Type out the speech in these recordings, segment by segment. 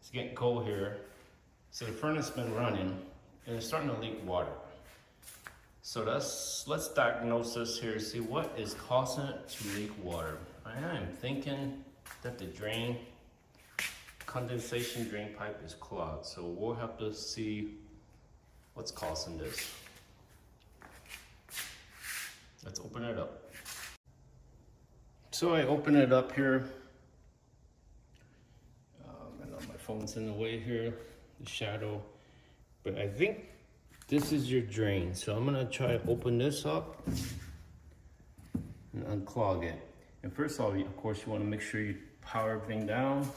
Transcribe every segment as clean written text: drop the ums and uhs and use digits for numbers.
It's getting cold here. So the furnace has been running and it's starting to leak water. So let's diagnose this here, see what is causing it to leak water. I am thinking that the condensation drain pipe is clogged. So we'll have to see what's causing this. Let's open it up. So I open it up here. I know my phone's in the way here, the shadow. But I think this is your drain. So I'm gonna try to open this up and unclog it. And first of all, of course, you wanna make sure you power everything down.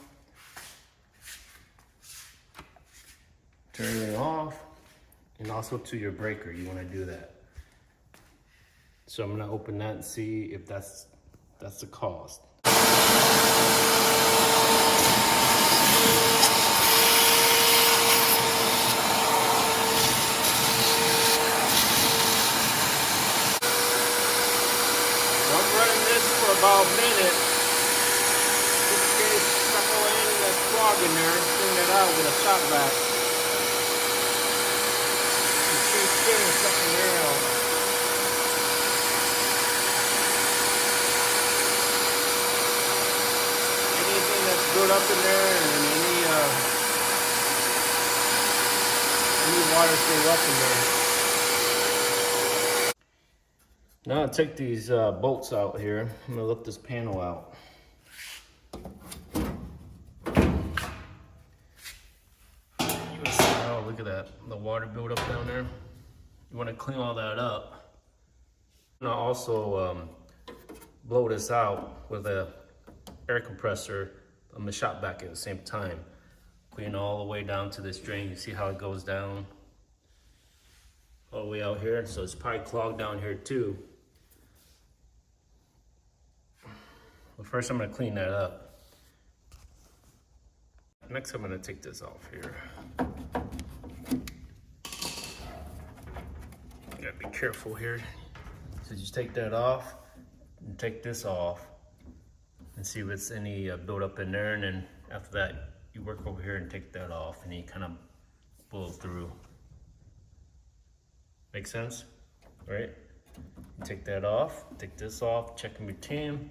Turn it off. And also to your breaker, you wanna do that. So I'm gonna open that and see if that's the cause. For about a minute. This guy's stuck away in that clog in there, clean it out with a shop vac. You see spinning something there out. Anything that's built up in there and any water stays up in there. Now I'll take these bolts out here. I'm gonna lift this panel out. You can see, oh, look at that, the water buildup down there. You wanna clean all that up. And I'll also blow this out with a air compressor. I'm gonna shop vac at the same time. Clean all the way down to this drain. You see how it goes down all the way out here? So it's probably clogged down here too. But first I'm gonna clean that up. Next I'm gonna take this off here. You gotta be careful here. So just take that off and take this off and see if it's any buildup in there, and then after that you work over here and take that off and you kind of blow through. Make sense? All right? You take that off, take this off, check in between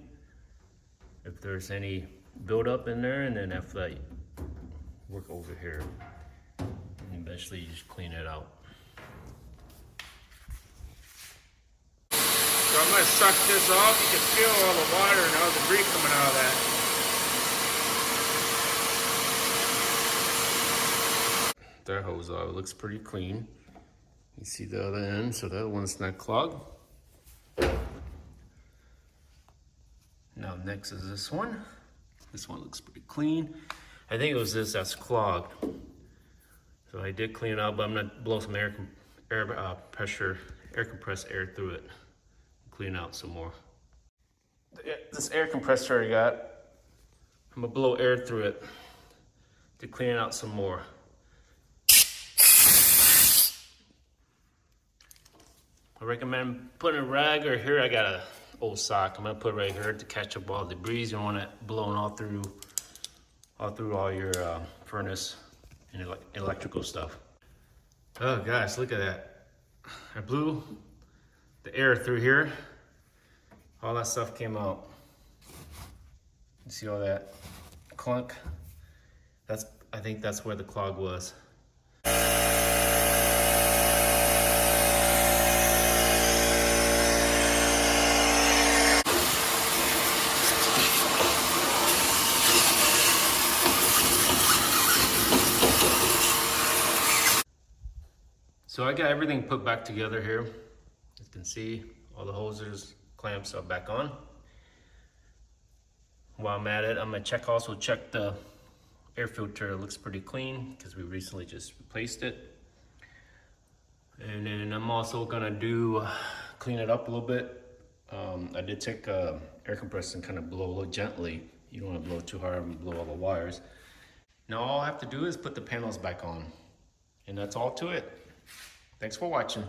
if there's any buildup in there, and then after that, work over here. And eventually you just clean it out. So I'm gonna suck this off. You can feel all the water and all the debris coming out of that. That hose off, it looks pretty clean. You see the other end, so that one's not clogged. Now next is this one. This one looks pretty clean. I think it was this that's clogged. So I did clean it out, but I'm gonna blow some air compressed air through it. Clean out some more. This air compressor I got, I'm gonna blow air through it to clean it out some more. I recommend putting a rag, or here I got a old sock. I'm gonna put it right here to catch up all the debris. You don't want it blowing all through all your furnace and electrical stuff. Oh guys, look at that. I blew the air through here. All that stuff came out. You see all that clunk? I think that's where the clog was. So I got everything put back together here. As you can see, all the hoses, clamps are back on. While I'm at it, I'm gonna also check the air filter. It looks pretty clean because we recently just replaced it. And then I'm also gonna clean it up a little bit. I did take air compressor and kind of blow a little gently. You don't wanna blow too hard and blow all the wires. Now all I have to do is put the panels back on. And that's all to it. Thanks for watching.